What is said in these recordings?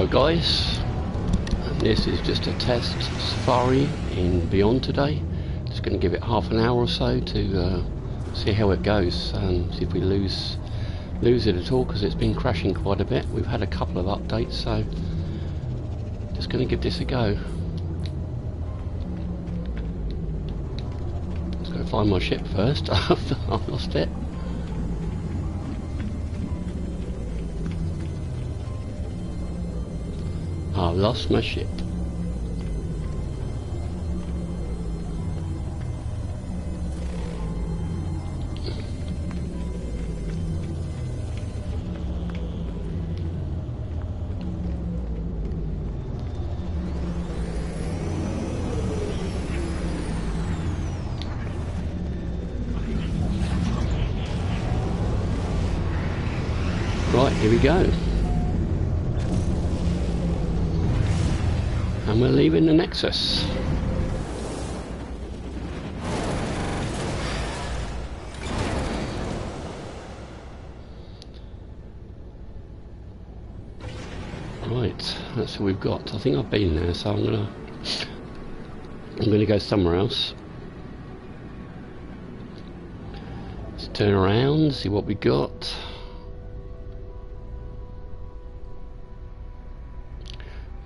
Hello guys, this is just a test safari in Beyond today. Just going to give it half an hour or so to see how it goes and see if we lose it at all, because it's been crashing quite a bit. We've had a couple of updates, so just going to give this a go. Let's go find my ship first. I've lost it. I've lost my ship. Right, here we go. And we're leaving the Nexus. Right, that's what we've got. I think I've been there, so I'm gonna go somewhere else. Let's turn around, see what we got.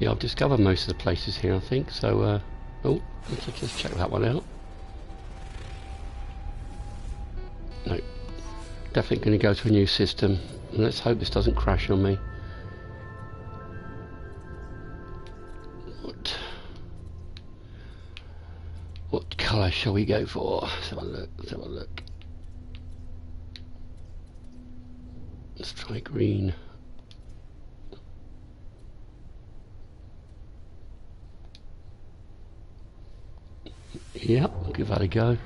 Yeah, I've discovered most of the places here, I think, so, oh, let's just check that one out. No, definitely going to go to a new system. Let's hope this doesn't crash on me. What colour shall we go for? Let's have a look, let's have a look. Let's try green. Yep, give that a go.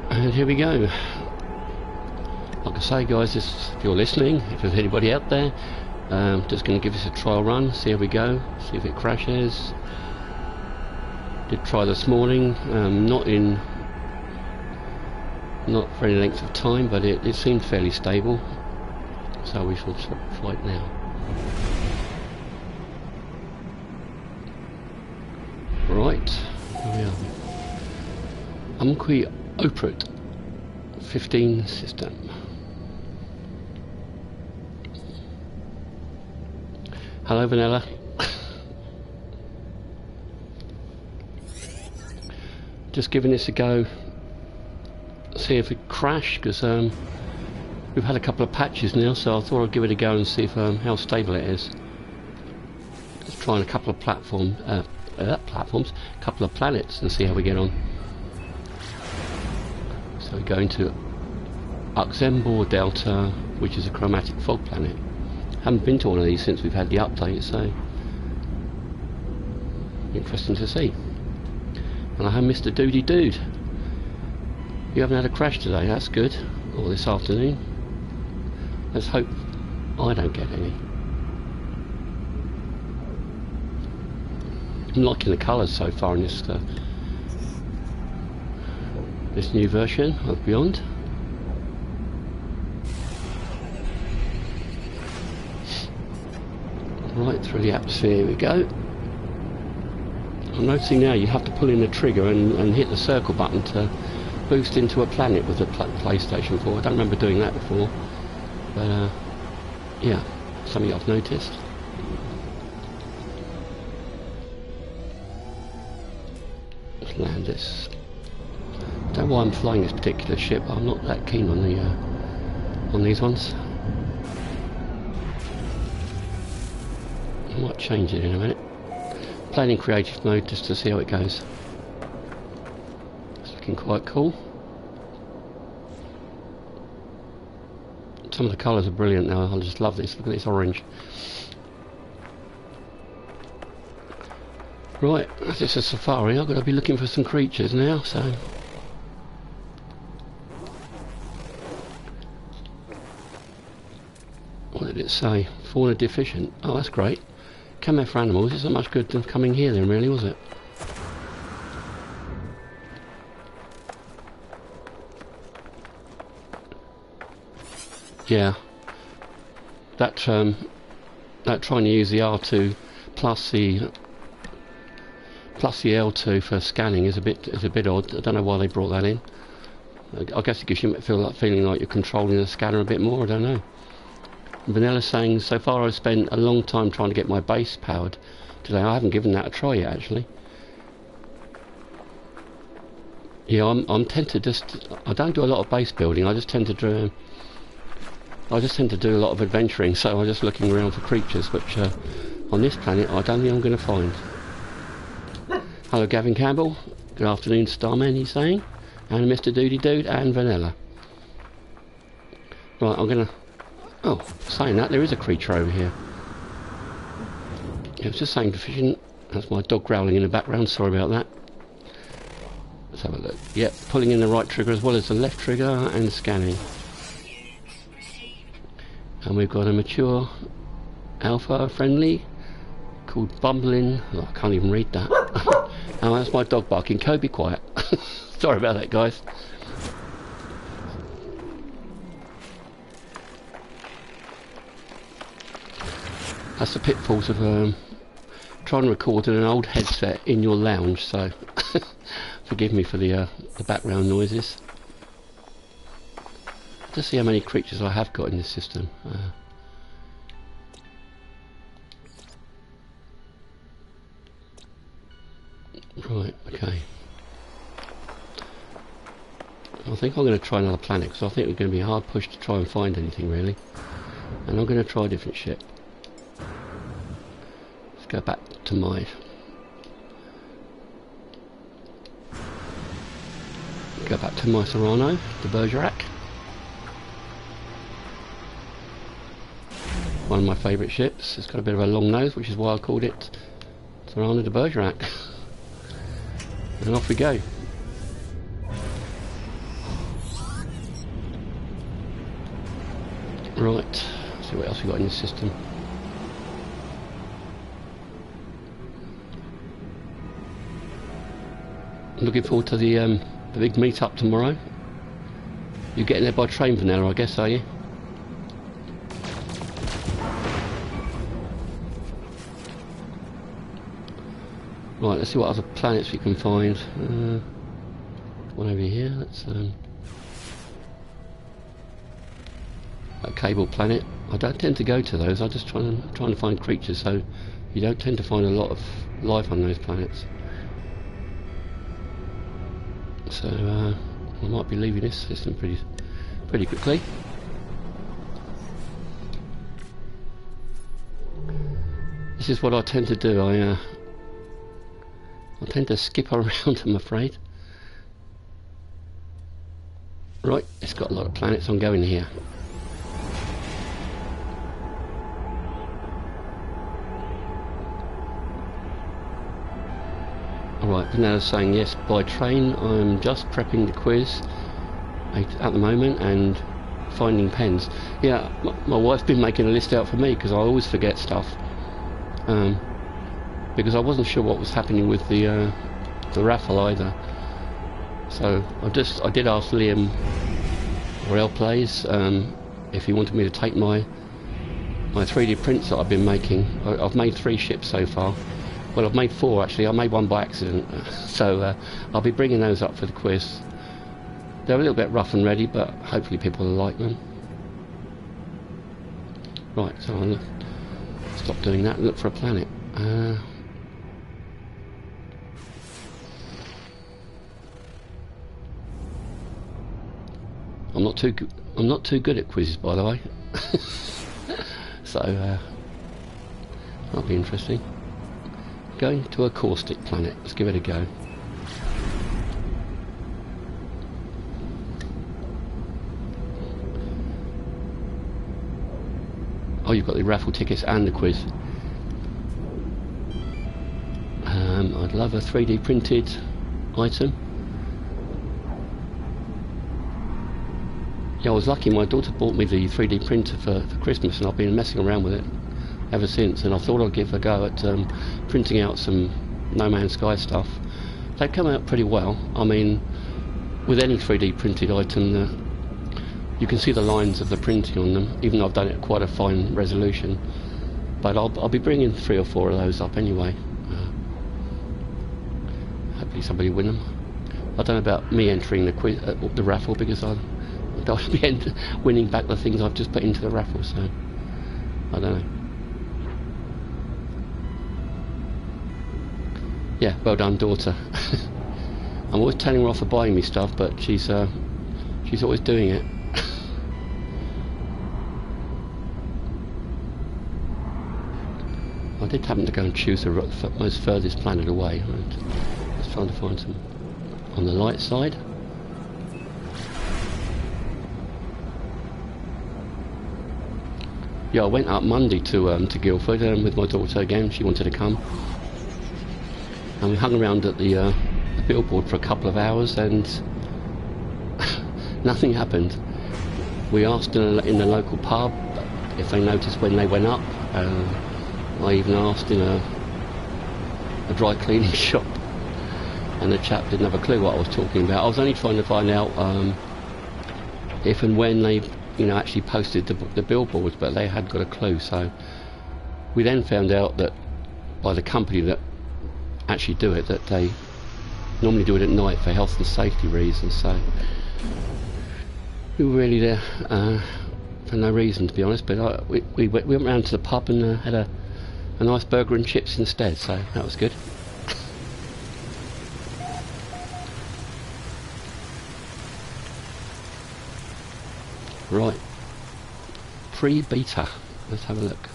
And here we go. Like I say guys, if you're listening, if there's anybody out there, just going to give this a trial run, see how we go, see if it crashes. Did try this morning, not for any length of time, but it seemed fairly stable. So we shall try it now. Right, here we are. Umqi Oprit 15 system. Hello Vanilla. Just giving this a go, see if it crashed, because we've had a couple of patches now, so I thought I'd give it a go and see if how stable it is. Just trying a couple of platforms, a couple of planets, and see how we get on. So we're going to Uxembor Delta, which is a chromatic fog planet. Haven't been to one of these since we've had the update, so interesting to see. And I have Mr. Doody Dude. You haven't had a crash today, that's good, or this afternoon. Let's hope I don't get any. I'm liking the colours so far in this this new version of Beyond. Right through the atmosphere, here we go. I'm noticing now you have to pull in the trigger and hit the circle button to boost into a planet with the PlayStation 4. I don't remember doing that before, but yeah, something I've noticed. Let's land this. I don't know why I'm flying this particular ship. I'm not that keen on these ones. I might change it in a minute. Playing in creative mode just to see how it goes. It's looking quite cool. Some of the colours are brilliant now. I just love this. Look at this orange. Right, as it's a safari, I've got to be looking for some creatures now, so... What did it say? Fauna deficient. Oh, that's great. Camo for animals isn't much good than coming here then, really, was it? Yeah. that trying to use the R2 plus the L2 for scanning is a bit odd. I don't know why they brought that in. I guess it gives you feeling like you're controlling the scanner a bit more. I don't know. Vanilla saying, so far I've spent a long time trying to get my base powered today. I haven't given that a try yet, actually. Yeah, I'm tend to just, I don't do a lot of base building. I just tend to do a lot of adventuring. So I'm just looking around for creatures, which on this planet I don't think I'm going to find. Hello, Gavin Campbell. Good afternoon, Starman. He's saying, and Mr. Doody Dude and Vanilla. Right, I'm gonna. Oh, saying that, there is a creature over here. Yeah, I was just saying deficient. That's my dog growling in the background. Sorry about that. Let's have a look. Yep, pulling in the right trigger as well as the left trigger and scanning. And we've got a mature alpha friendly called Bumbling. Oh, I can't even read that. Oh, that's my dog barking. Kobe, quiet. Sorry about that, guys. That's the pitfalls of trying to record in an old headset in your lounge, so forgive me for the background noises. Just see how many creatures I have got in this system. Right, okay. I think I'm going to try another planet, because I think we're going to be hard pushed to try and find anything, really. And I'm going to try a different ship. Let's go back to my... Go back to my Serrano, the Bergerac. One of my favourite ships. It's got a bit of a long nose, which is why I called it Serrano de Bergerac. And off we go. Right, let's see what else we got in the system. Looking forward to the big meet-up tomorrow. You're getting there by train, Vanilla, I guess, are you? Right, let's see what other planets we can find. One over here. Let's a cable planet. I don't tend to go to those. I just trying to find creatures, so you don't tend to find a lot of life on those planets. So I might be leaving this system pretty quickly. This is what I tend to do. I tend to skip around, I'm afraid. Right, it's got a lot of planets. I'm going here. Alright, Vanella's saying yes by train. I'm just prepping the quiz at the moment and finding pens. Yeah, my wife's been making a list out for me because I always forget stuff. Because I wasn't sure what was happening with the raffle either. So I did ask Liam Rail Plays if he wanted me to take my 3D prints that I've been making. I've made 3 ships so far. Well, I've made 4 actually. I made one by accident. So I'll be bringing those up for the quiz. They're a little bit rough and ready, but hopefully people will like them. Right, so I'll stop doing that and look for a planet. I'm not too good at quizzes, by the way. So that'll be interesting. Going to a caustic planet. Let's give it a go. Oh, you've got the raffle tickets and the quiz. I'd love a 3D printed item. Yeah, I was lucky. My daughter bought me the 3D printer for Christmas, and I've been messing around with it ever since. And I thought I'd give a go at printing out some No Man's Sky stuff. They've come out pretty well. I mean, with any 3D printed item, You can see the lines of the printing on them, even though I've done it at quite a fine resolution. But I'll be bringing 3 or 4 of those up anyway. Hopefully somebody will win them. I don't know about me entering the quiz, the raffle, because I'll be winning back the things I've just put into the raffle, so I don't know. Yeah, well done, daughter. I'm always telling her off for buying me stuff, but she's always doing it. I did happen to go and choose the most furthest planet away. I was trying to find some on the light side. Yeah, I went up Monday to Guildford with my daughter again. She wanted to come, and we hung around at the billboard for a couple of hours, and nothing happened. We asked in the local pub if they noticed when they went up. I even asked in a dry cleaning shop, and the chap didn't have a clue what I was talking about. I was only trying to find out if and when they, actually posted the billboards, but they had got a clue. So we then found out that by the company that actually do it, that they normally do it at night for health and safety reasons. So we were really there for no reason, to be honest. But we went round to the pub and had a nice burger and chips instead, so that was good. Right, pre-beta, let's have a look.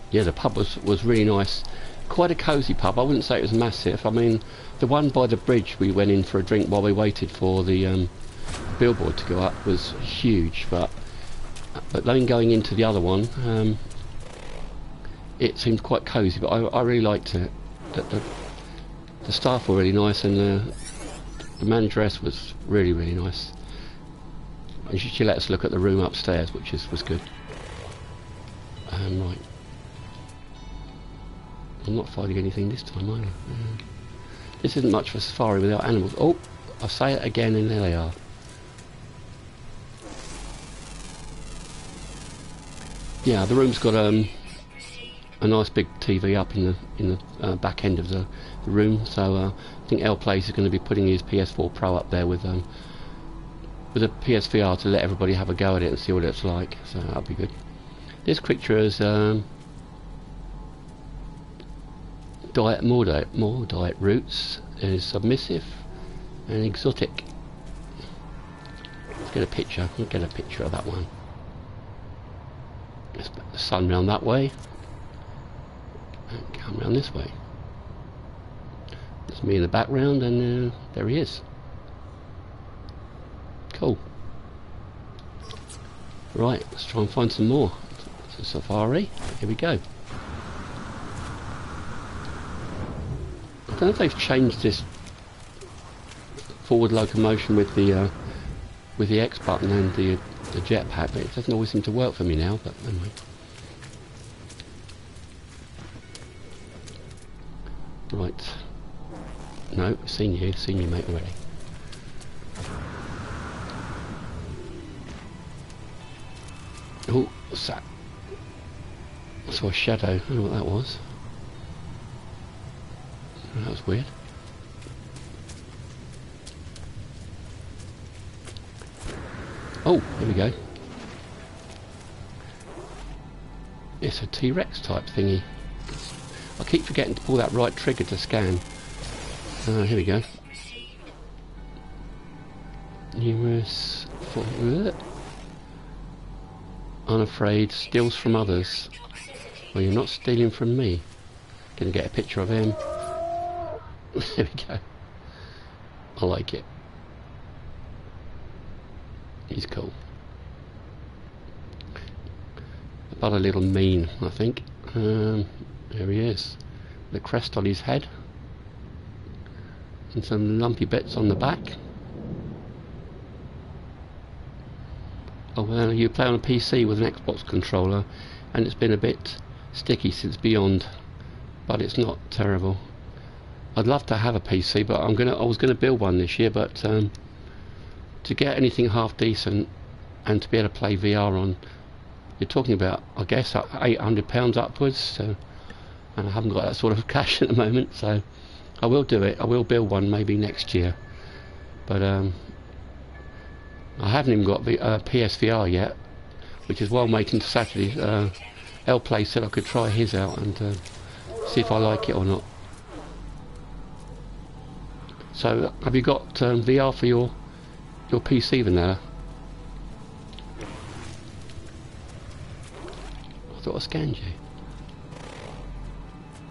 Yeah, the pub was really nice, quite a cosy pub. I wouldn't say it was massive. I mean, the one by the bridge we went in for a drink while we waited for the billboard to go up was huge, but then going into the other one, it seemed quite cosy. But I really liked it. The staff were really nice, and the manageress was really, really nice. And she let us look at the room upstairs, which was good. Right. I'm not finding anything this time either. This isn't much of a safari without animals. Oh, I'll say it again, and there they are. Yeah, the room's got a nice big TV up in the back end of the room. So I think L Place is going to be putting his PS4 Pro up there with a PSVR to let everybody have a go at it and see what it's like. So that'll be good. This picture is more diet roots, is submissive and exotic. Let's get a picture. We'll get a picture of that one. Let's put the sun round that way and come round this way. There's me in the background, and there he is. Cool. Right, let's try and find some more. It's a safari. Here we go. I don't know if they've changed this forward locomotion with the X button and the jetpack, but it doesn't always seem to work for me now. But anyway. Right. No, seen you mate already. Oh, what's that? I saw a shadow. I don't know what that was. Oh, that was weird. Oh, here we go. It's a T-Rex type thingy. I keep forgetting to pull that right trigger to scan. Here we go. Numerous unafraid, steals from others. Well, you're not stealing from me. Gonna get a picture of him. There we go. I like it. He's cool. But a little mean, I think. There he is. The crest on his head. And some lumpy bits on the back. Oh, well, you play on a PC with an Xbox controller, and it's been a bit sticky since Beyond, but it's not terrible. I'd love to have a PC, but I was gonna build one this year, but to get anything half decent and to be able to play VR on, you're talking about, I guess, £800 upwards. So, and I haven't got that sort of cash at the moment, so I will do it. I will build one maybe next year, but I haven't even got PSVR yet, which is why I'm waiting to Saturday. L-Play said I could try his out and see if I like it or not. So, have you got VR for your PC, Vanilla? I thought I scanned you.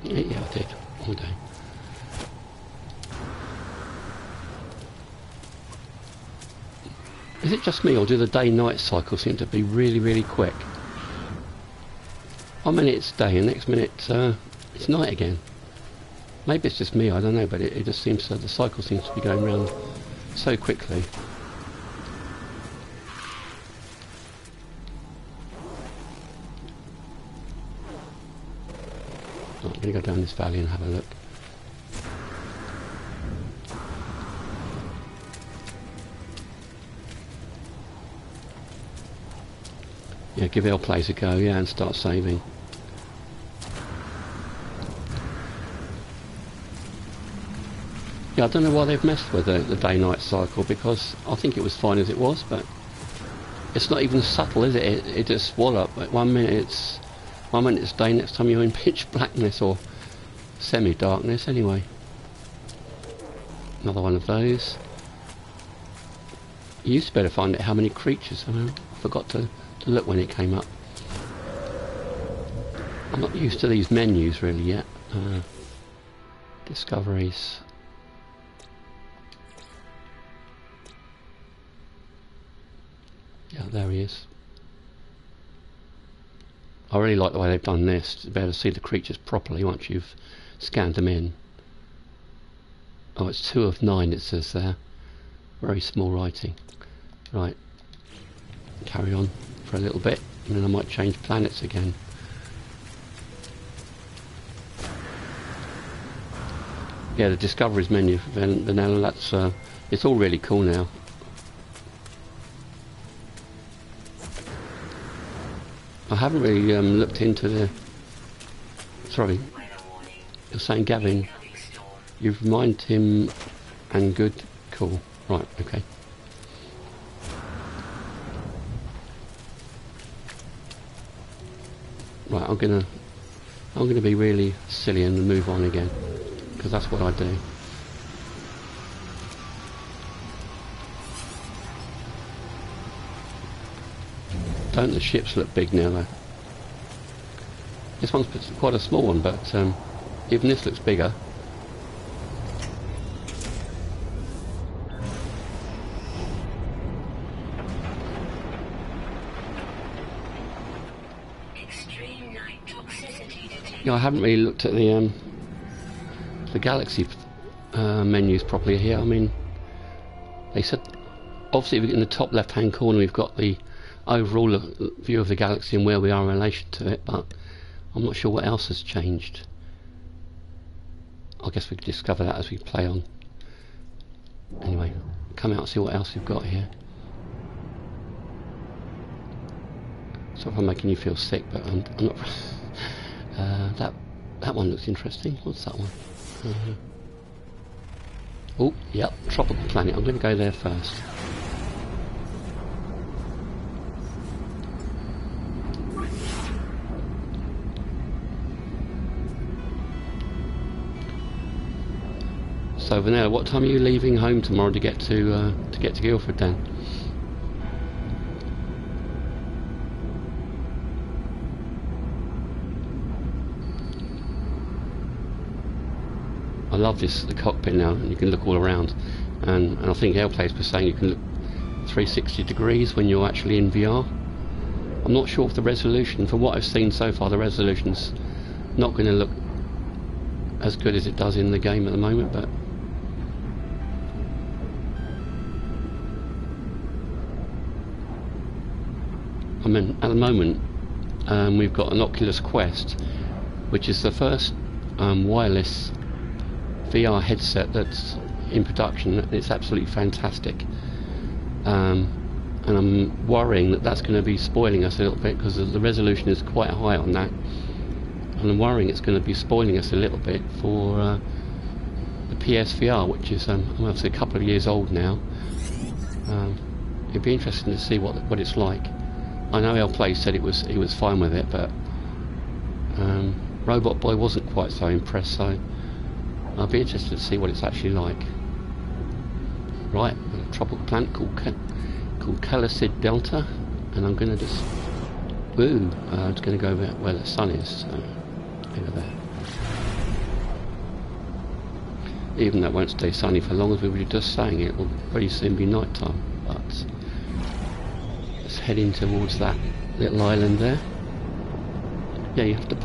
Yeah, I did. All day. Is it just me, or do the day-night cycle seem to be really, really quick? 1 minute it's day, and next minute it's night again. Maybe it's just me, I don't know, but it just seems the cycle seems to be going round so quickly. I'm going to go down this valley and have a look. Yeah, give L-Play a go, yeah, and start saving. Yeah, I don't know why they've messed with the day-night cycle, because I think it was fine as it was, but it's not even subtle, is it? It just wallop. 1 minute it's day, next time you're in pitch blackness or semi-darkness. Anyway, another one of those. You used to better find out how many creatures. I forgot to look when it came up. I'm not used to these menus really yet. Discoveries. Yeah, there he is. I really like the way they've done this, to be able to see the creatures properly once you've scanned them in. Oh, it's 2 of 9 it says there. Very small writing. Right. Carry on for a little bit, and then I might change planets again. Yeah, the Discoveries menu for Vanilla, that's it's all really cool now. I haven't really looked into the... Sorry, you're saying Gavin, you've reminded him and good, cool, right, okay. Right, I'm gonna be really silly and move on again, because that's what I do. Don't the ships look big now though? This one's quite a small one, but even this looks bigger. Yeah, I haven't really looked at the Galaxy menus properly here. I mean, they said obviously in the top left-hand corner we've got the overall view of the Galaxy and where we are in relation to it, but I'm not sure what else has changed. I guess we could discover that as we play on. Anyway, come out and see what else we've got here. Sorry if I'm making you feel sick, but I'm not. That one looks interesting. What's that one? Oh, yep, tropical planet. I'm going to go there first. So Vanilla, what time are you leaving home tomorrow to get to Guildford then? I love the cockpit now, and you can look all around, and I think L-Play was saying you can look 360 degrees when you're actually in VR. I'm not sure if the resolution, from what I've seen so far, the resolution's not going to look as good as it does in the game at the moment, but I mean, at the moment we've got an Oculus Quest, which is the first wireless VR headset that's in production. It's absolutely fantastic. and I'm worrying that that's going to be spoiling us a little bit, because the resolution is quite high on that, and I'm worrying it's going to be spoiling us a little bit for the PSVR, which is obviously a couple of years old now. It'd be interesting to see what it's like. I know El Play said he was fine with it, but Robot Boy wasn't quite so impressed, so I'll be interested to see what it's actually like. Right, a tropical planet called Calisid Delta, and I'm going to just it's going to go where the sun is, so over there. Even though it won't stay sunny for long, as we were just saying, it will pretty soon be night time. But let's head in towards that little island there. Yeah, you have to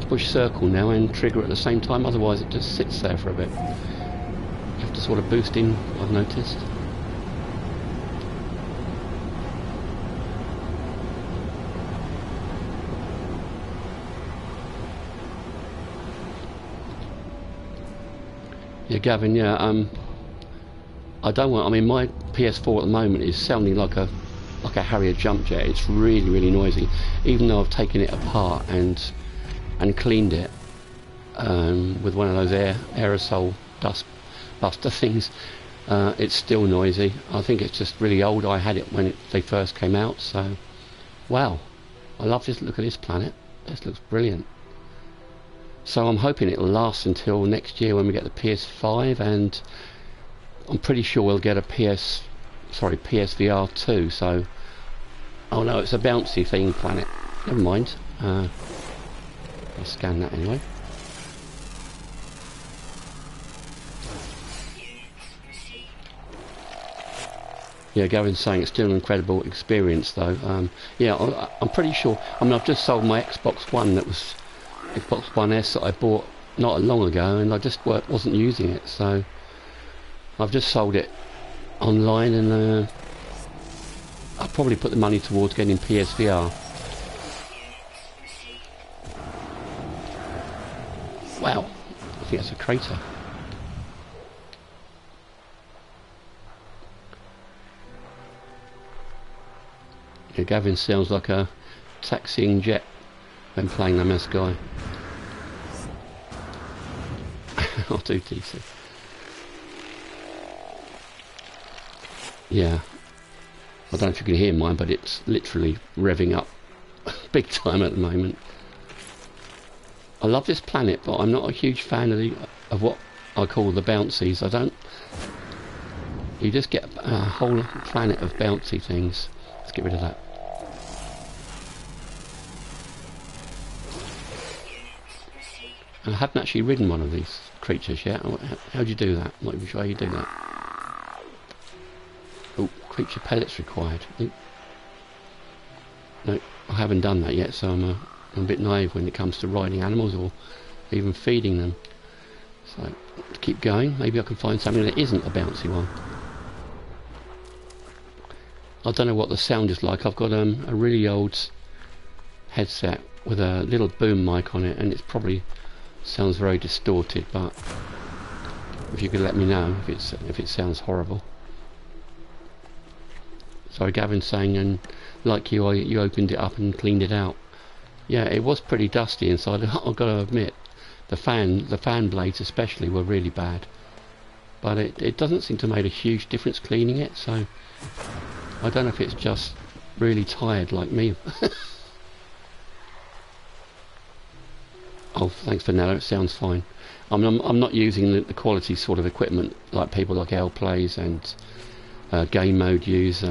push circle now and trigger at the same time, otherwise it just sits there for a bit. You have to sort of boost in, I've noticed. Yeah, Gavin, yeah, I don't want, I mean, my PS4 at the moment is sounding like a Harrier jump jet. It's really, really noisy. Even though I've taken it apart and cleaned it with one of those aerosol dust buster things, it's still noisy. I think it's just really old. I had it when they first came out, so wow, I love this. Look at this planet. This looks brilliant. So I'm hoping it'll last until next year when we get the PS5, and I'm pretty sure we'll get a PSVR 2. So, oh no, it's a bouncy theme planet. Never mind. I'll scan that anyway. Yeah, Gavin's saying it's still an incredible experience, though. Yeah, I'm pretty sure. I mean, I've just sold my Xbox One. That was Xbox One S that I bought not long ago, and I just wasn't using it, so I've just sold it online, and I'll probably put the money towards getting PSVR. Wow, I think that's a crater. Yeah, Gavin sounds like a taxiing jet when playing No Man's Sky. I'll do TC. Yeah, I don't know if you can hear mine, but it's literally revving up big time at the moment. I love this planet, but I'm not a huge fan of what I call the bouncies. You just get a whole planet of bouncy things. Let's get rid of that. I haven't actually ridden one of these creatures yet. How do you do that? I'm not even sure how you do that. Oh, creature pellets required. Ooh. No, I haven't done that yet, so I'm a bit naive when it comes to riding animals or even feeding them. So, keep going. Maybe I can find something that isn't a bouncy one. I don't know what the sound is like. I've got a really old headset with a little boom mic on it, and it's probably sounds very distorted, but if you could let me know if it sounds horrible. Sorry, Gavin's saying, and like you opened it up and cleaned it out. Yeah, it was pretty dusty inside. I've got to admit, the fan blades especially were really bad, but it doesn't seem to have made a huge difference cleaning it, so I don't know if it's just really tired like me. Oh, thanks for now. It sounds fine. I'm not using the quality sort of equipment like people like L Plays and Game Mode use.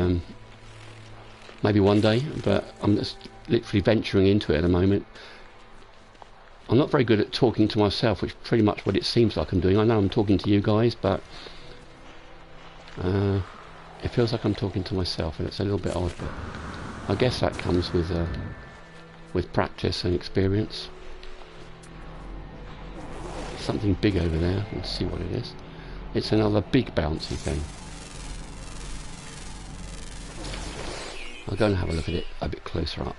Maybe one day, but I'm just literally venturing into it at the moment. I'm not very good at talking to myself, which is pretty much what it seems like I'm doing. I know I'm talking to you guys, but it feels like I'm talking to myself, and it's a little bit odd. But I guess that comes with practice and experience. Something big over there. Let's see what it is. It's another big bouncy thing. I'll go and have a look at it a bit closer up.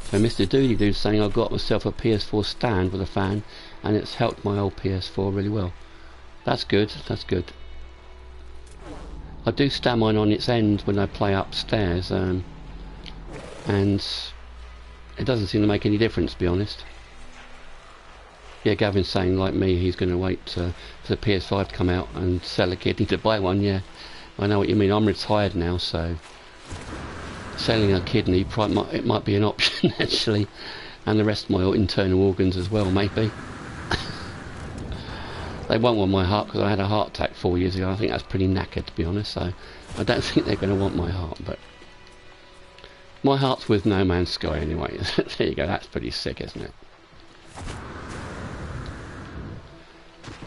So Mr. Doody Dude's saying I've got myself a PS4 stand with a fan, and it's helped my old PS4 really well. That's good. That's good. I do stand mine on its end when I play upstairs, and it doesn't seem to make any difference, to be honest. Yeah, Gavin's saying, like me, he's going to wait for the PS5 to come out and sell a kidney to buy one. Yeah, I know what you mean. I'm retired now, so selling a kidney it might be an option actually, and the rest of my internal organs as well, maybe. They won't want my heart because I had a heart attack 4 years ago. I think that's pretty knackered, to be honest, so I don't think they're going to want my heart, but my heart's with No Man's Sky anyway. There you go, that's pretty sick, isn't it?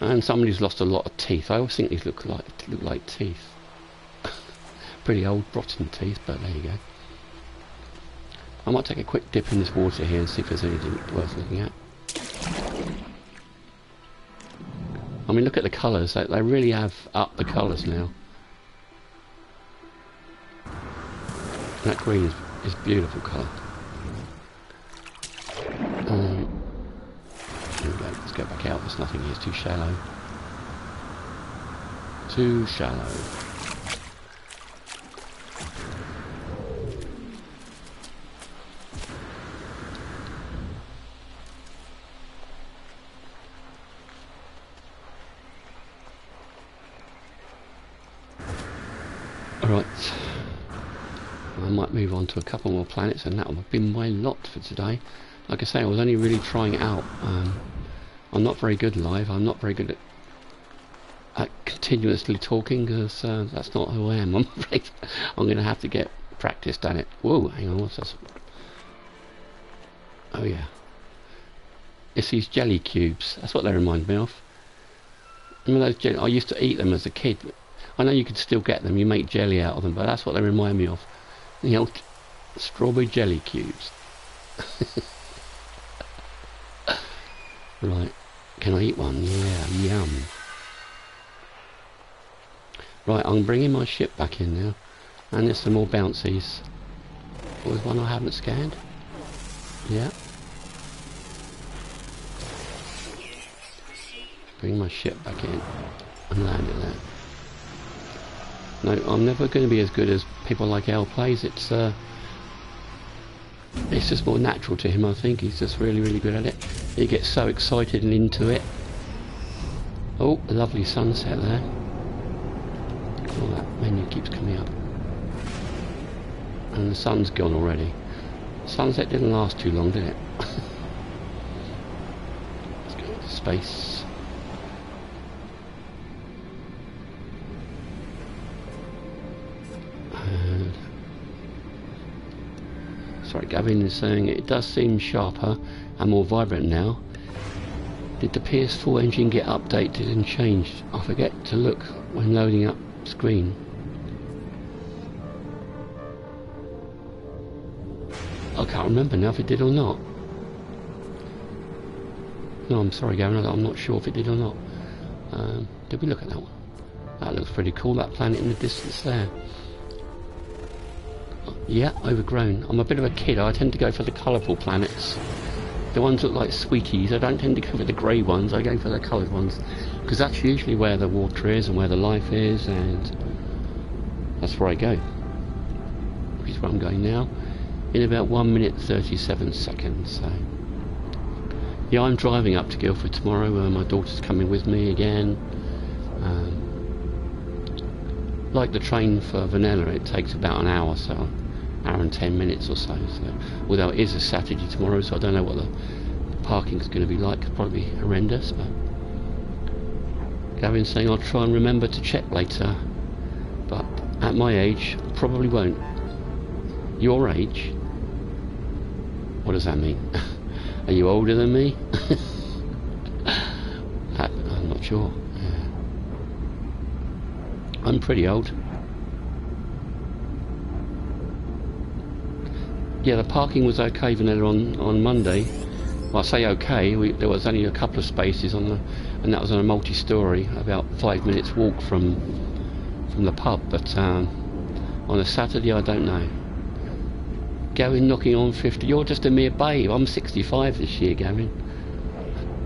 And somebody's lost a lot of teeth. I always think these look like teeth. Pretty old, rotten teeth, but there you go. I might take a quick dip in this water here and see if there's anything worth looking at. I mean, look at the colours. They really have upped the colours now. That green is beautiful colour. Here we go. Let's go back out. There's nothing here. It's too shallow. Too shallow. Alright, I might move on to a couple more planets and that will be my lot for today. Like I say, I was only really trying it out. I'm not very good live, I'm not very good at continuously talking because that's not who I am. I'm afraid I'm going to have to get practiced at it. Whoa, hang on, what's this? Oh yeah. It's these jelly cubes, that's what they remind me of. Remember those jelly? I used to eat them as a kid. I know you can still get them, you make jelly out of them, but that's what they remind me of. The old strawberry jelly cubes. Right, can I eat one? Yeah, yum. Right, I'm bringing my ship back in now. And there's some more bouncies. Oh, there's one I haven't scanned. Yeah. Bring my ship back in and land it there. No, I'm never going to be as good as people like Al plays. It's just more natural to him, I think. He's just really, really good at it. He gets so excited and into it. Oh, a lovely sunset there. Oh, that menu keeps coming up. And the sun's gone already. Sunset didn't last too long, did it? Let's go into space. Sorry, Gavin is saying it does seem sharper and more vibrant now. Did the PS4 engine get updated and changed? I forget to look when loading up screen. I can't remember now if it did or not. No, I'm sorry, Gavin, I'm not sure if it did or not. Did we look at that one? That looks pretty cool, that planet in the distance there. Yeah, overgrown. I'm a bit of a kid. I tend to go for the colourful planets. The ones that look like sweeties. I don't tend to go for the grey ones. I go for the coloured ones. Because that's usually where the water is and where the life is. And that's where I go. Which is where I'm going now. In about 1 minute 37 seconds. So yeah, I'm driving up to Guildford tomorrow. My daughter's coming with me again. Like the train for Vanilla, it takes about an hour, so hour and 10 minutes or so. Although it is a Saturday tomorrow, so I don't know what the parking's going to be like. Probably horrendous. But Gavin's saying I'll try and remember to check later, but at my age, probably won't. Your age? What does that mean? Are you older than me? I'm not sure. I'm pretty old. Yeah, the parking was okay, Vanilla, on Monday. Well, I say okay, there was only a couple of spaces and that was on a multi-storey, about 5 minutes walk from the pub, but on a Saturday, I don't know. Gavin knocking on 50, you're just a mere babe. I'm 65 this year, Gavin.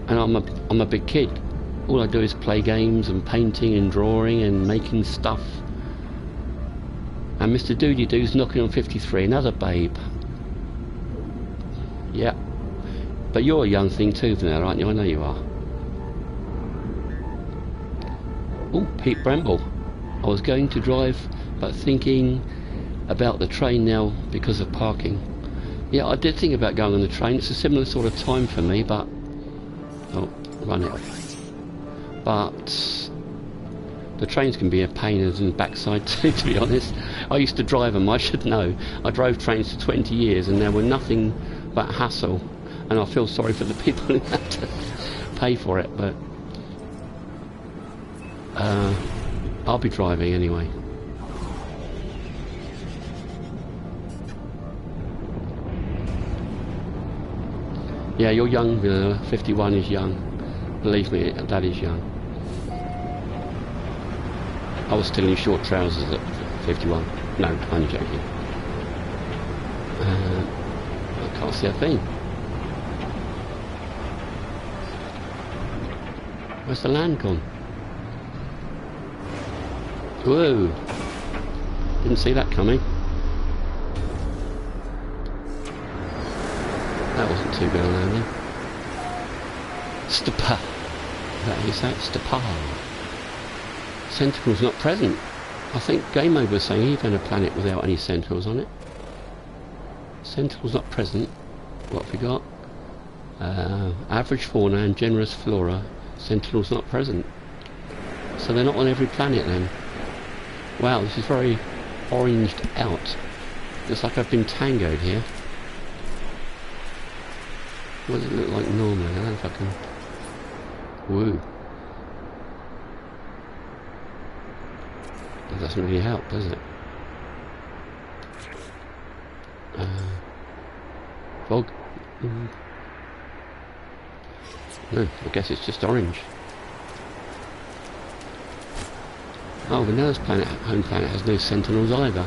And I'm a big kid. All I do is play games and painting and drawing and making stuff. And Mr. Doody Doo's knocking on 53, another babe. Yeah. But you're a young thing too now, aren't you? I know you are. Oh, Pete Bramble. I was going to drive, but thinking about the train now because of parking. Yeah, I did think about going on the train. It's a similar sort of time for me, but... Oh, run it off. But... the trains can be a pain in the backside too, to be honest. I used to drive them, I should know. I drove trains for 20 years and they were nothing but hassle. And I feel sorry for the people who had to pay for it, but... I'll be driving anyway. Yeah, you're young, 51 is young. Believe me, that is young. I was still in short trousers at 51. No, I'm joking. I can't see a thing. Where's the land gone? Whoa! Didn't see that coming. That wasn't too good a landing. Stapa. Is that Stapa? Sentinel's not present. I think Game Mode was saying he found a planet without any Sentinels on it. Sentinel's not present. What have we got? Average fauna and generous flora. Sentinel's not present. So they're not on every planet then. Wow, this is very oranged out. Looks like I've been tangoed here. What does it look like normally? I don't know if I can... Woo. That doesn't really help, does it? Fog? No, I guess it's just orange. Oh, the Nurse planet, home planet, has no Sentinels either.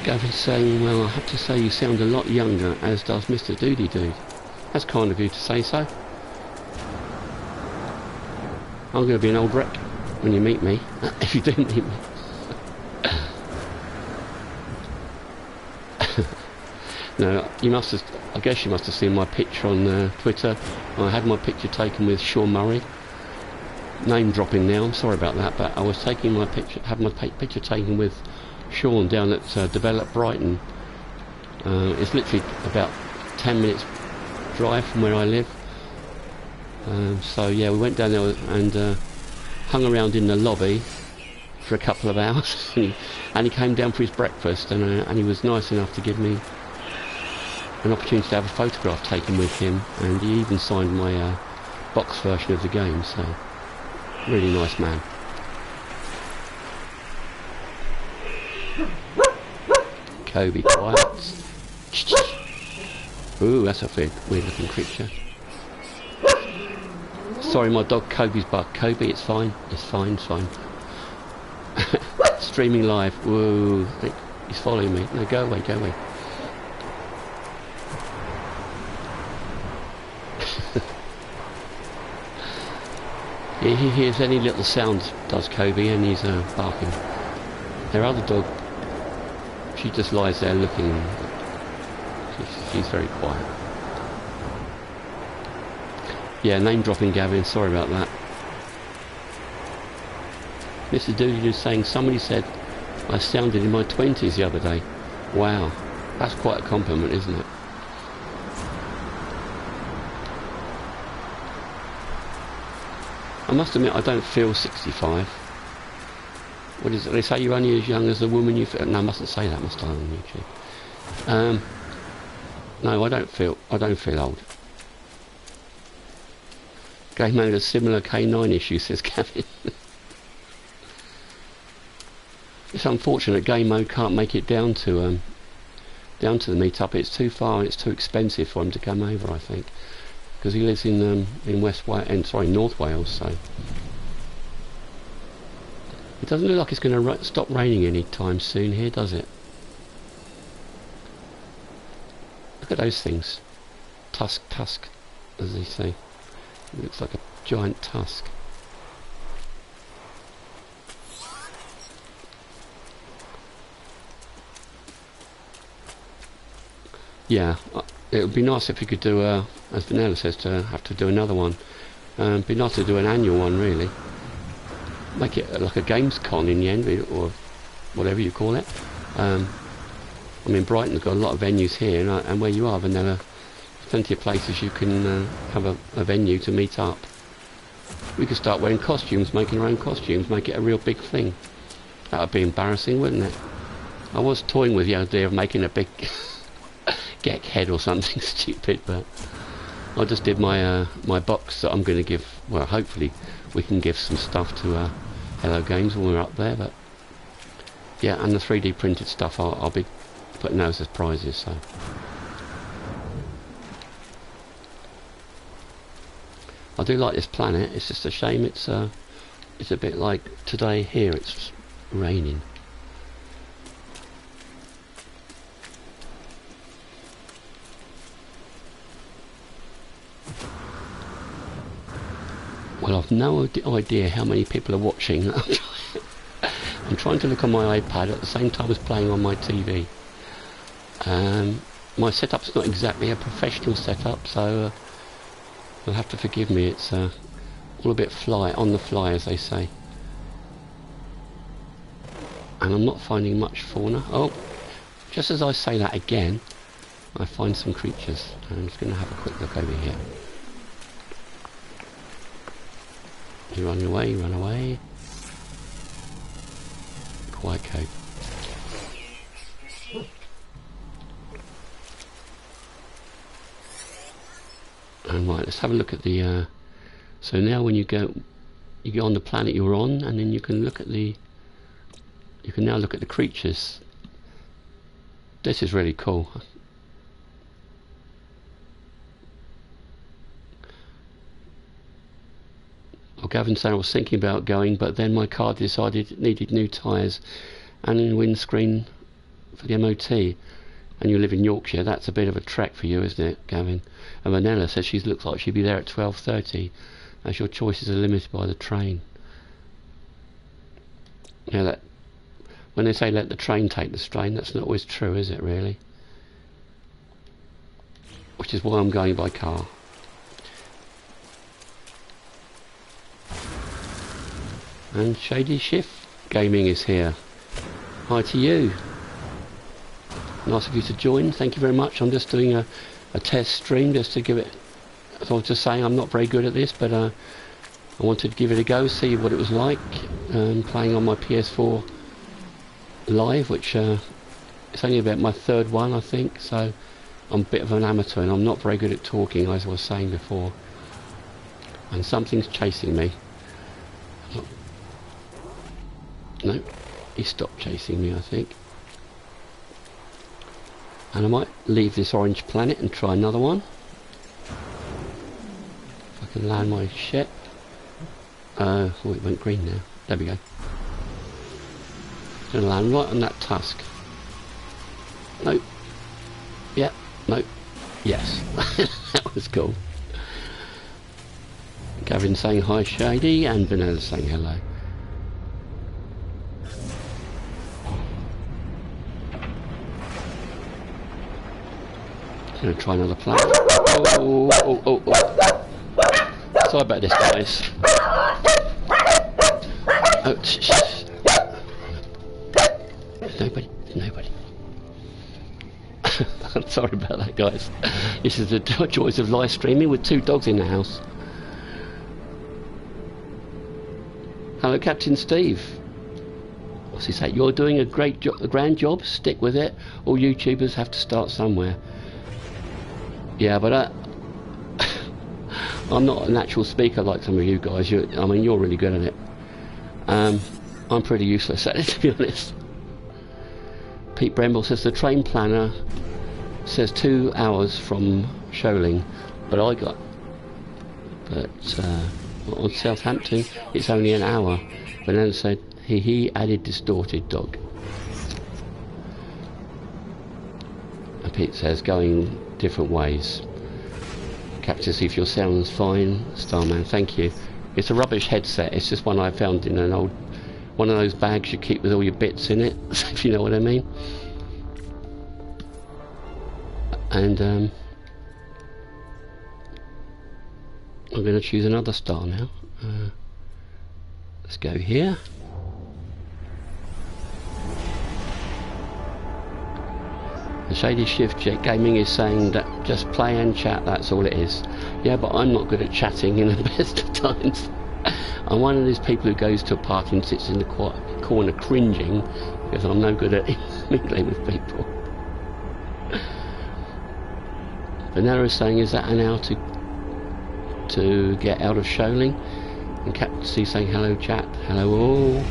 Gavin's saying, well, I have to say you sound a lot younger, as does Mr. Doody Doo. That's kind of you to say so. I'm going to be an old wreck when you meet me, if you do meet me. No, you must have, I guess you must have seen my picture on Twitter. I had my picture taken with Sean Murray. Name dropping now, I'm sorry about that, but I was taking my picture, had my picture taken with Sean down at Develop Brighton. It's literally about 10 minutes drive from where I live. So yeah, we went down there and hung around in the lobby for a couple of hours. and he came down for his breakfast, and he was nice enough to give me an opportunity to have a photograph taken with him, and he even signed my box version of the game, so really nice man. Kobe, quiet. Ooh, that's a weird looking creature. Sorry, my dog Kobe's barked. Kobe, it's fine. It's fine, it's fine. Streaming live. Whoa, he's following me. No, go away, go away. He hears any little sound, does Kobe, and he's barking. Their other dog, she just lies there looking. She's very quiet. Yeah, name dropping Gavin, sorry about that. Mr. Doody is saying, somebody said I sounded in my 20s the other day. Wow, that's quite a compliment, isn't it? I must admit, I don't feel 65. What is it? They say you're only as young as the woman you feel. No, I mustn't say that, must I, on YouTube? No, I don't feel old. Game mode a similar K9 issue, says Gavin. It's unfortunate Game Mode can't make it down to the meetup. It's too far and it's too expensive for him to come over, I think, because he lives in North Wales. So it doesn't look like it's going to stop raining anytime soon here, does it? Look at those things. Tusk. as they say. It looks like a giant tusk. Yeah, it would be nice if you could do as Vanilla says, to have to do another one. It'd be nice to do an annual one, really. Make it like a games con in the end, or whatever you call it. I mean, Brighton's got a lot of venues here, and where you are, Vanilla, plenty of places you can have a venue to meet up. We could start wearing costumes, making our own costumes, make it a real big thing. That would be embarrassing, wouldn't it? I was toying with the idea of making a big Gek head or something stupid, but I just did my my box that I'm going to give. Well, hopefully we can give some stuff to Hello Games when we're up there. But yeah, and the 3D printed stuff I'll be putting those as prizes. So I do like this planet. It's just a shame it's a bit like today here. It's raining. Well, I've no idea how many people are watching. I'm trying to look on my iPad at the same time as playing on my TV. My setup's not exactly a professional setup, so you'll have to forgive me. It's all a bit on the fly, as they say. And I'm not finding much fauna. Oh, just as I say that again, I find some creatures. I'm just going to have a quick look over here. You run away, run away. Quiet cave. And right, let's have a look at the so now when you go on the planet you're on, and then you can look at the now look at the creatures. This is really cool. Gavin said I was thinking about going, but then my car decided it needed new tyres and a windscreen for the MOT. And you live in Yorkshire, that's a bit of a trek for you, isn't it, Gavin? And Manella says she looks like she'll be there at 12:30, as your choices are limited by the train. Now that when they say let the train take the strain, that's not always true, is it, really? Which is why I'm going by car. And Shady Shift Gaming is here. Hi to you. Nice of you to join. Thank you very much. I'm just doing a test stream just to give it. As I was just saying, I'm not very good at this, but I wanted to give it a go, see what it was like. Playing on my PS4 Live, which it's only about my third one, I think. So I'm a bit of an amateur, and I'm not very good at talking, as I was saying before. And something's chasing me. No, he stopped chasing me, I think. And I might leave this orange planet and try another one. If I can land my ship. Oh, it went green now. There we go. Gonna land right on that tusk. Nope. Yep. Nope. Yes. That was cool. Gavin saying hi, Shady, and Vanilla saying hello. Gonna try another planet. Oh. Sorry about this, guys. Oh, shh. Nobody. I'm sorry about that, guys. This is the joys of live streaming with two dogs in the house. Hello, Captain Steve. What's he say? You're doing a grand job. Stick with it. All YouTubers have to start somewhere. Yeah, but I'm not a natural speaker like some of you guys. I mean, you're really good at it. I'm pretty useless at it, to be honest. Pete Bremble says the train planner says 2 hours from Sholing, but on Southampton it's only an hour. But then said he added distorted dog. And Pete says going different ways. Check to see if your sound's fine. Starman, thank you. It's a rubbish headset. It's just one I found in an old... one of those bags you keep with all your bits in it, if you know what I mean. And I'm going to choose another star now. Let's go here. The Shady Shift Jet Gaming is saying that just play and chat, that's all it is. Yeah, but I'm not good at chatting in the best of times. I'm one of these people who goes to a party and sits in the corner cringing because I'm no good at mingling with people. Vanilla is saying, is that an hour to get out of Shoaling? And Captain C saying, hello chat, hello all.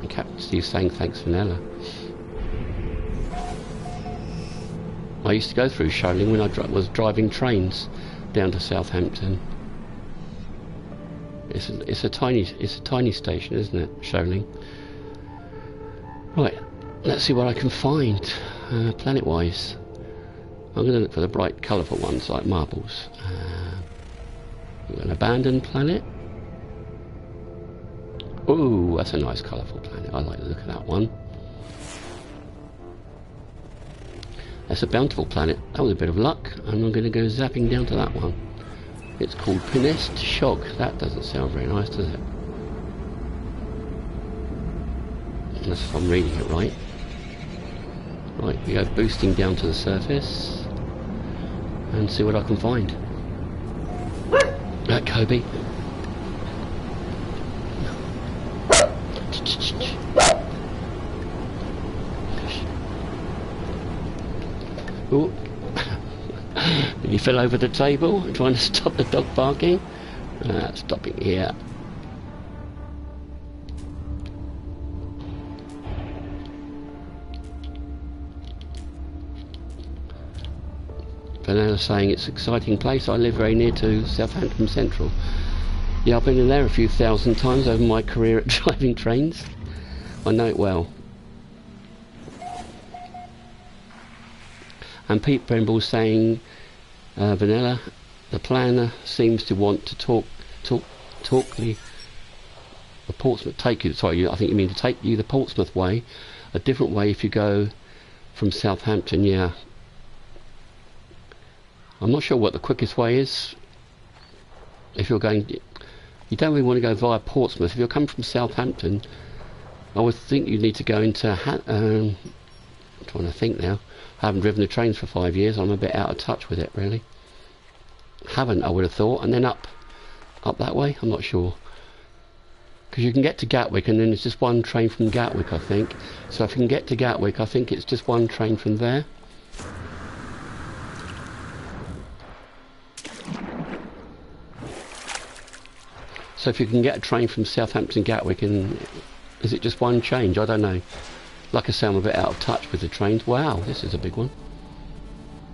And Captain C saying, thanks Vanilla. I used to go through Shoaling when I was driving trains down to Southampton. It's a tiny station, isn't it, Shoaling? Right, let's see what I can find planet-wise. I'm going to look for the bright, colourful ones like marbles. An abandoned planet. Ooh, that's a nice, colourful planet. I like the look of that one. That's a bountiful planet. That was a bit of luck, and I'm going to go zapping down to that one. It's called Pinest Shog. That doesn't sound very nice, does it? Unless if I'm reading it right. Right, we go boosting down to the surface and see what I can find. Kobe. Ooh. Did he fell over the table trying to stop the dog barking? Stopping here. Vanilla saying it's an exciting place. I live very near to Southampton Central. Yeah, I've been in there a few thousand times over my career at driving trains. I know it well. And Pete Bremble saying, Vanilla, the planner seems to want to talk the Portsmouth, take you, sorry, I think you mean to take you the Portsmouth way, a different way if you go from Southampton. Yeah. I'm not sure what the quickest way is. If you're going, you don't really want to go via Portsmouth. If you're coming from Southampton, I would think you need to go into, I'm trying to think now. I haven't driven the trains for 5 years. I'm a bit out of touch with it, really. Haven't, I would have thought. And then up that way? I'm not sure. Because you can get to Gatwick and then it's just one train from Gatwick, I think. So if you can get to Gatwick, I think it's just one train from there. So if you can get a train from Southampton Gatwick, and is it just one change? I don't know. Like I say, I'm a bit out of touch with the trains. Wow, this is a big one.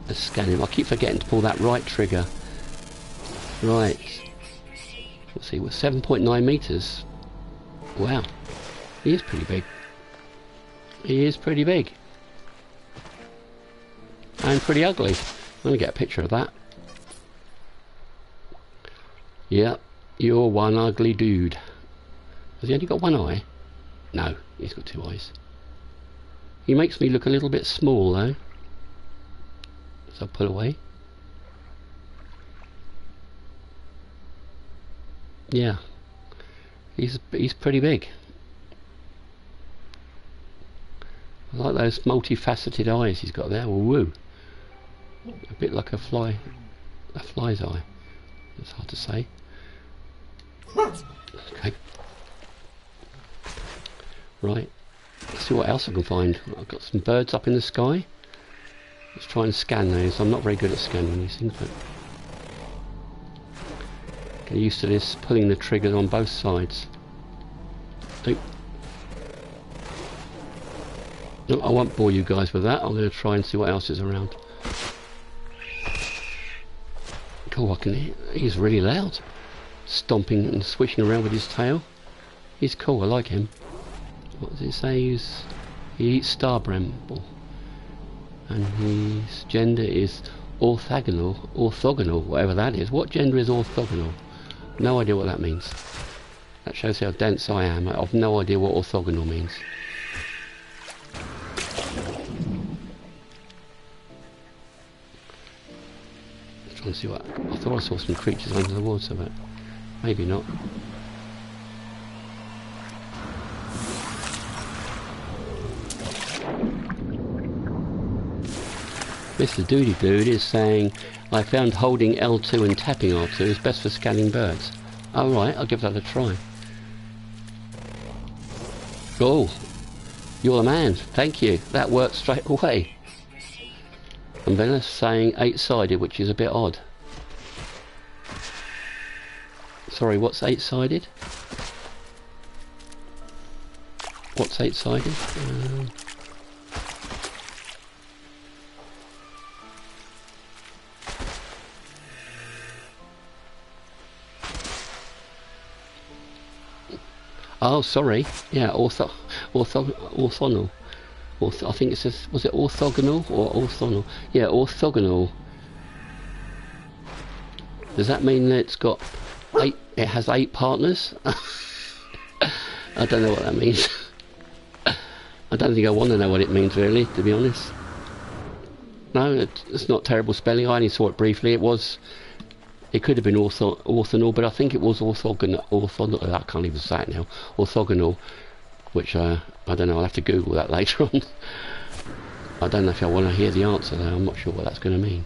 Let's scan him. I keep forgetting to pull that right trigger. Right. Let's see, we're 7.9 metres. Wow. He is pretty big. He is pretty big. And pretty ugly. I'm going to get a picture of that. Yep. You're one ugly dude. Has he only got one eye? No, he's got two eyes. He makes me look a little bit small though. So I'll pull away. Yeah. He's pretty big. I like those multifaceted eyes he's got there. Woo. A bit like a fly's eye. It's hard to say. Okay. Right. Let's see what else I can find. I've got some birds up in the sky. Let's try and scan those. I'm not very good at scanning these things, but get used to this, pulling the triggers on both sides. Oop. No, I won't bore you guys with that. I'm going to try and see what else is around. Cool, I can hear. He's really loud. Stomping and swishing around with his tail. He's cool, I like him. What does it say? He eats star bramble. And his gender is Orthogonal, whatever that is. What gender is orthogonal? No idea what that means. That shows how dense I am. I've no idea what orthogonal means. I'm trying to see what... I thought I saw some creatures under the water, but maybe not. Mr. Doody Dude is saying, I found holding L2 and tapping R2 is best for scanning birds. Oh right, I'll give that a try. Cool. You're the man. Thank you. That worked straight away. And Venus saying 8-sided, which is a bit odd. Sorry, what's 8-sided? What's 8-sided? Oh, sorry. Yeah, orthogonal. I think it says, was it orthogonal or orthogonal? Yeah, orthogonal. Does that mean that it's got 8? It has 8 partners? I don't know what that means. I don't think I want to know what it means, really, to be honest. No, it's not terrible spelling. I only saw it briefly. It could have been orthogonal, but I think it was orthogonal. I can't even say it now. Orthogonal, which I don't know. I'll have to Google that later on. I don't know if I want to hear the answer though. I'm not sure what that's going to mean.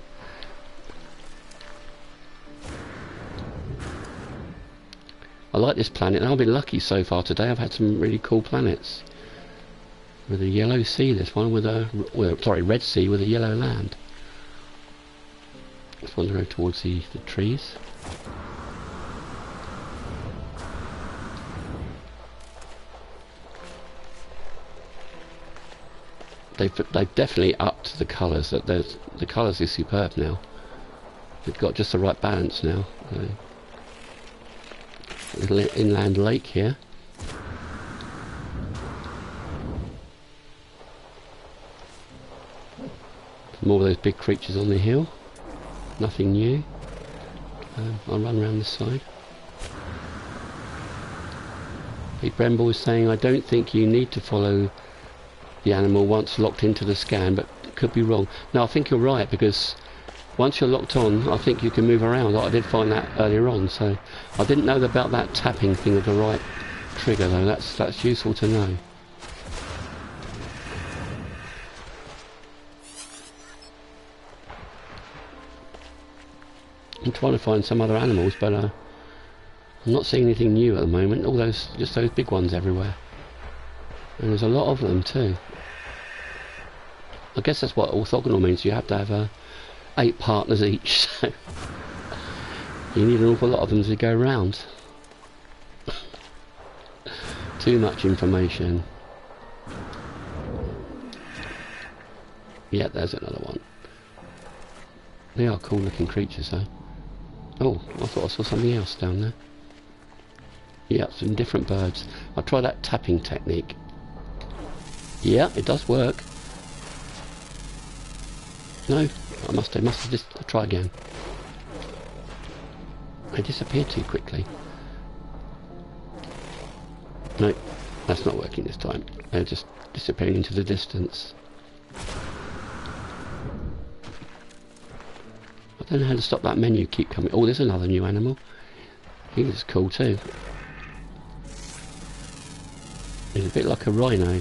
I like this planet, and I've been lucky so far today. I've had some really cool planets. With a yellow sea, this one with a red sea with a yellow land. Let's wander over towards the trees. They've definitely upped the colours. The colours are superb now. They've got just the right balance now. A little inland lake here. More of those big creatures on the hill. Nothing new. I'll run around this side. Big Bremble is saying, I don't think you need to follow the animal once locked into the scan, but could be wrong. No, I think you're right, because once you're locked on, I think you can move around. I did find that earlier on, so I didn't know about that tapping thing of the right trigger, though. That's useful to know. I'm trying to find some other animals, but I'm not seeing anything new at the moment. All those, just those big ones everywhere, and there's a lot of them too. I guess that's what orthogonal means. You have to have 8 partners each, so you need an awful lot of them to go round. Too much information. Yeah, there's another one. They are cool looking creatures though. Oh, I thought I saw something else down there. Yeah, some different birds. I'll try that tapping technique. Yeah, it does work. No, I must have just try again. They disappeared too quickly. No, that's not working this time. They're just disappearing into the distance. I don't know how to stop that menu keep coming. Oh, there's another new animal. He was cool too. He's a bit like a rhino.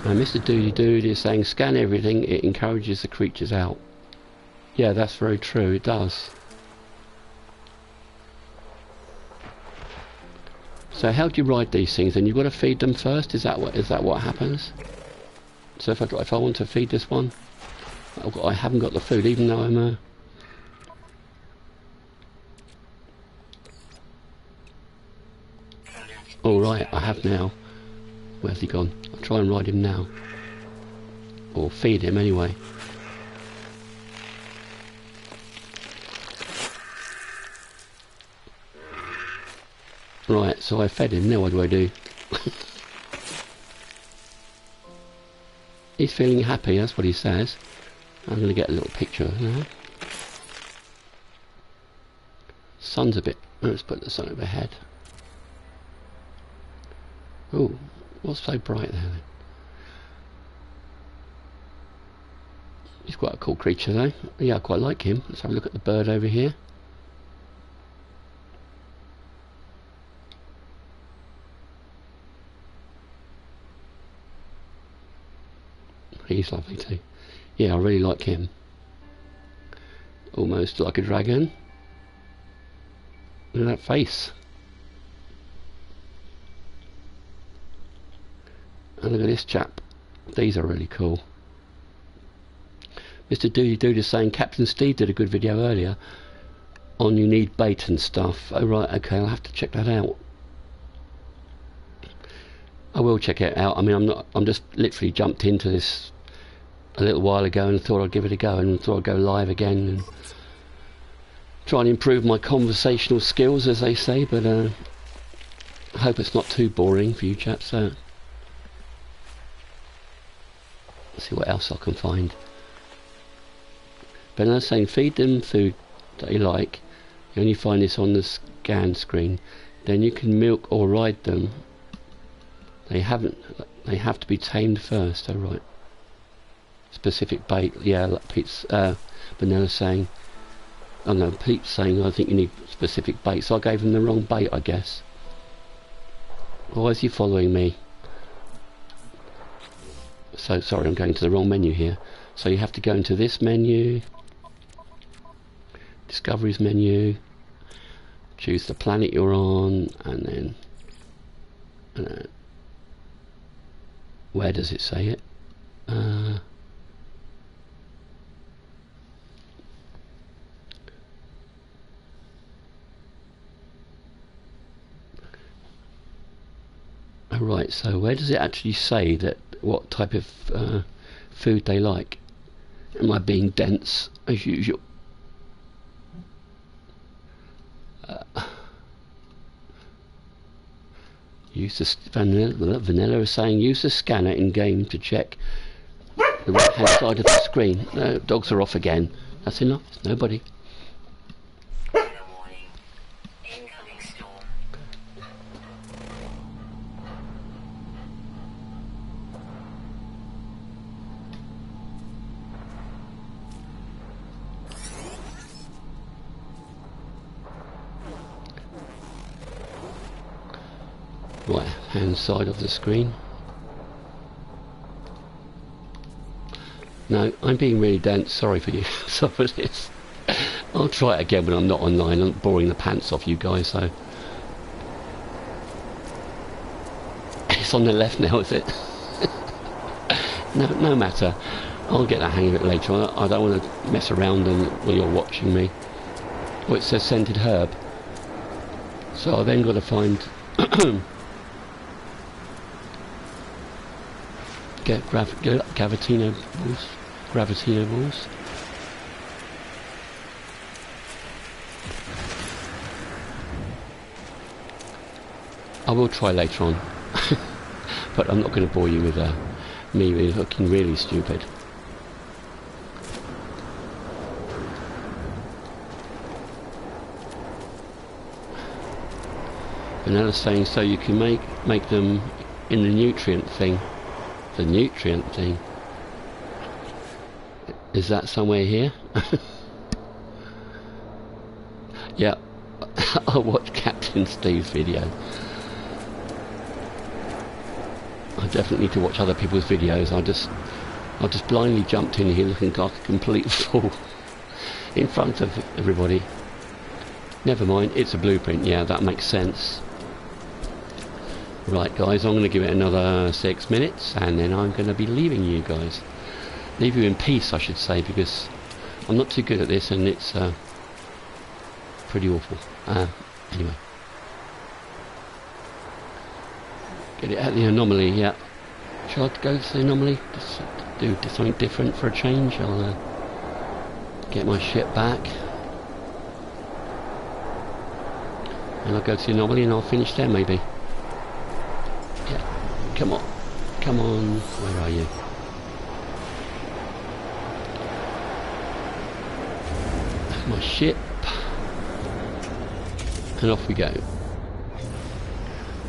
Now, Mr. Doody Dude is saying, scan everything, it encourages the creatures out. Yeah, that's very true, it does. So how do you ride these things? And you've got to feed them first? Is that what happens? So if I want to feed this one, I haven't got the food, even though I'm all right, I have now. Where's he gone? I'll try and ride him now, or feed him anyway. Right, so I fed him. Now what do I do? He's feeling happy, that's what he says. I'm going to get a little picture of that. Sun's a bit... Let's put the sun overhead. Oh, what's so bright there? He's quite a cool creature though. Yeah, I quite like him. Let's have a look at the bird over here. He's lovely too. Yeah, I really like him. Almost like a dragon. Look at that face. And look at this chap. These are really cool. Mr. Doody Dude is saying Captain Steve did a good video earlier on you need bait and stuff. Oh right, okay, I'll have to check that out. I will check it out. I mean, I'm just literally jumped into this a little while ago and thought I'd give it a go and thought I'd go live again and try and improve my conversational skills, as they say, but I hope it's not too boring for you chaps. Let's see what else I can find. But another saying, feed them food that you like. You only find this on the scan screen. Then you can milk or ride them. They have to be tamed first. Oh right. Specific bait. Yeah, like Pete's Vanilla saying. Oh no, Pete's saying I think you need specific bait. So I gave him the wrong bait, I guess. Why is he following me? So sorry, I'm going to the wrong menu here. So you have to go into this menu, Discoveries menu, choose the planet you're on, and then where does it say it? Right, so where does it actually say that what type of food they like? Am I being dense as usual? Use the Vanilla is saying use the scanner in game to check the right hand side of the screen. No, dogs are off again. That's enough. Nobody. Right hand side of the screen. No, I'm being really dense. Sorry for you. Sorry for this. I'll try it again when I'm not online. I'm boring the pants off you guys, so it's on the left now, is it? No matter. I'll get the hang of it later on. I don't want to mess around when you're watching me. Oh, it says scented herb. So I then got to find get Gravitino balls. I will try later on, but I'm not going to bore you with me looking really stupid. Another saying, so you can make them in the nutrient thing. The nutrient thing. Is that somewhere here? Yeah, I'll watch Captain Steve's video. I definitely need to watch other people's videos. I just blindly jumped in here looking like a complete fool in front of everybody. Never mind, it's a blueprint. Yeah, that makes sense. Right guys, I'm going to give it another 6 minutes and then I'm going to be leaving you guys. Leave you in peace, I should say, because I'm not too good at this and it's pretty awful. Anyway. Get it at the anomaly, yeah. Shall I go to the anomaly? Just do something different for a change? I'll get my ship back. And I'll go to the anomaly and I'll finish there maybe. Yeah, come on, where are you? my ship, and off we go.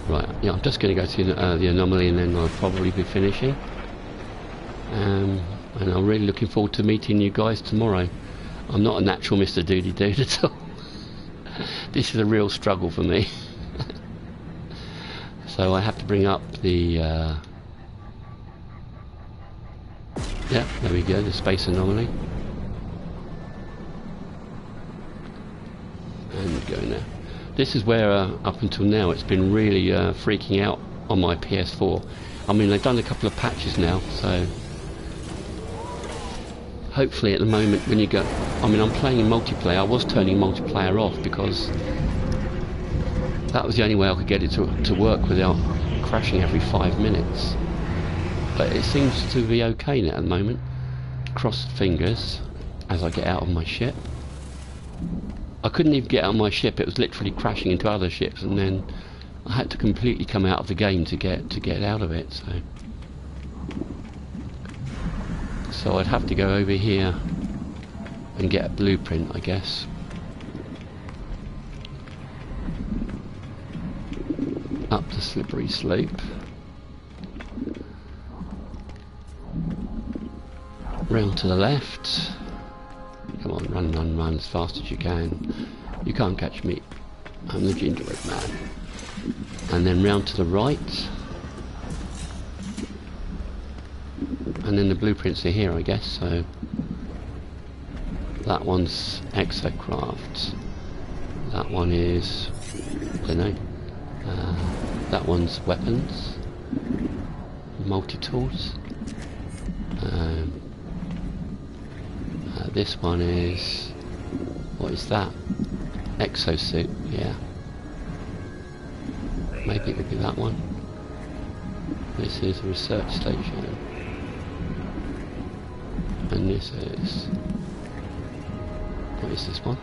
Right, yeah, I'm just going to go to the anomaly, and then I'll probably be finishing. And I'm really looking forward to meeting you guys tomorrow. I'm not a natural Mr. Doody Dude at all. This is a real struggle for me. So I have to bring up the yeah, there we go, the space anomaly. And go now. This is where up until now it's been really freaking out on my PS4. I mean, they've done a couple of patches now, so hopefully at the moment when you go, I mean, I'm playing in multiplayer. I was turning multiplayer off because that was the only way I could get it to work without crashing every 5 minutes. But it seems to be okay now at the moment. Cross fingers as I get out of my ship. I couldn't even get out of my ship. It was literally crashing into other ships, and then I had to completely come out of the game to get out of it. So I'd have to go over here and get a blueprint, I guess. Up the slippery slope. Round to the left. Come on, run as fast as you can. You can't catch me. I'm the gingerbread man. And then round to the right. And then the blueprints are here, I guess. So that one's exocraft. That one is, I don't know. That one's weapons. Multi-tools. This one is, what is that? Exosuit, yeah. Maybe it would be that one. This is a research station. And this is, what is this one?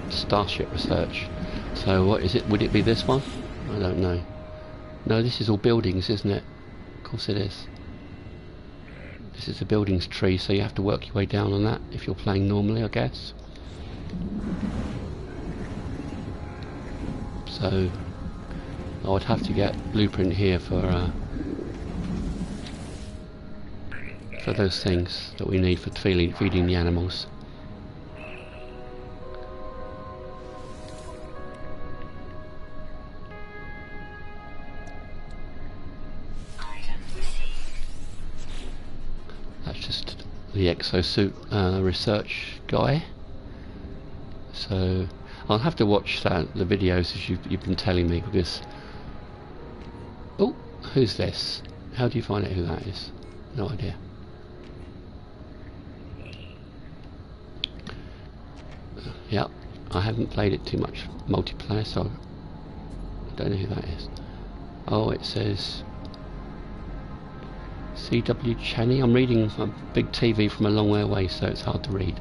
Starship Research. So what is it? Would it be this one? I don't know. No, this is all buildings, isn't it? Of course it is. This is a buildings tree, so you have to work your way down on that if you're playing normally, I guess. So I would have to get blueprint here for those things that we need for feeding the animals. That's just the exosuit research guy. So I'll have to watch the videos as you've been telling me, because oh, who's this? How do you find out who that is? No idea. Yeah, I haven't played it too much multiplayer, so I don't know who that is. Oh, it says C.W. Cheney. I'm reading a big TV from a long way away, so it's hard to read.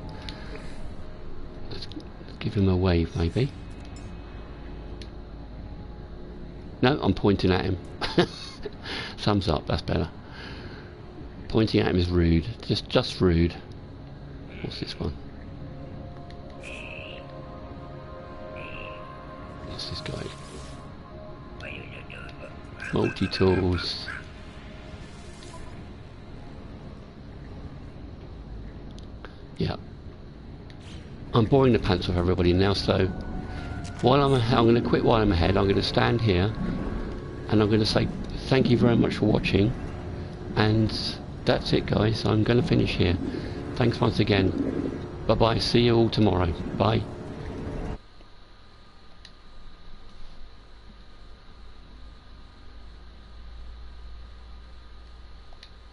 Let's give him a wave, maybe. No, I'm pointing at him. Thumbs up, that's better. Pointing at him is rude. Just rude. What's this one? What's this guy? Multi-tools. Yeah. I'm boring the pants off everybody now, so while I'm going to quit while I'm ahead. I'm going to stand here and I'm going to say thank you very much for watching, and that's it, guys. I'm going to finish here. Thanks once again. Bye bye. See you all tomorrow. Bye.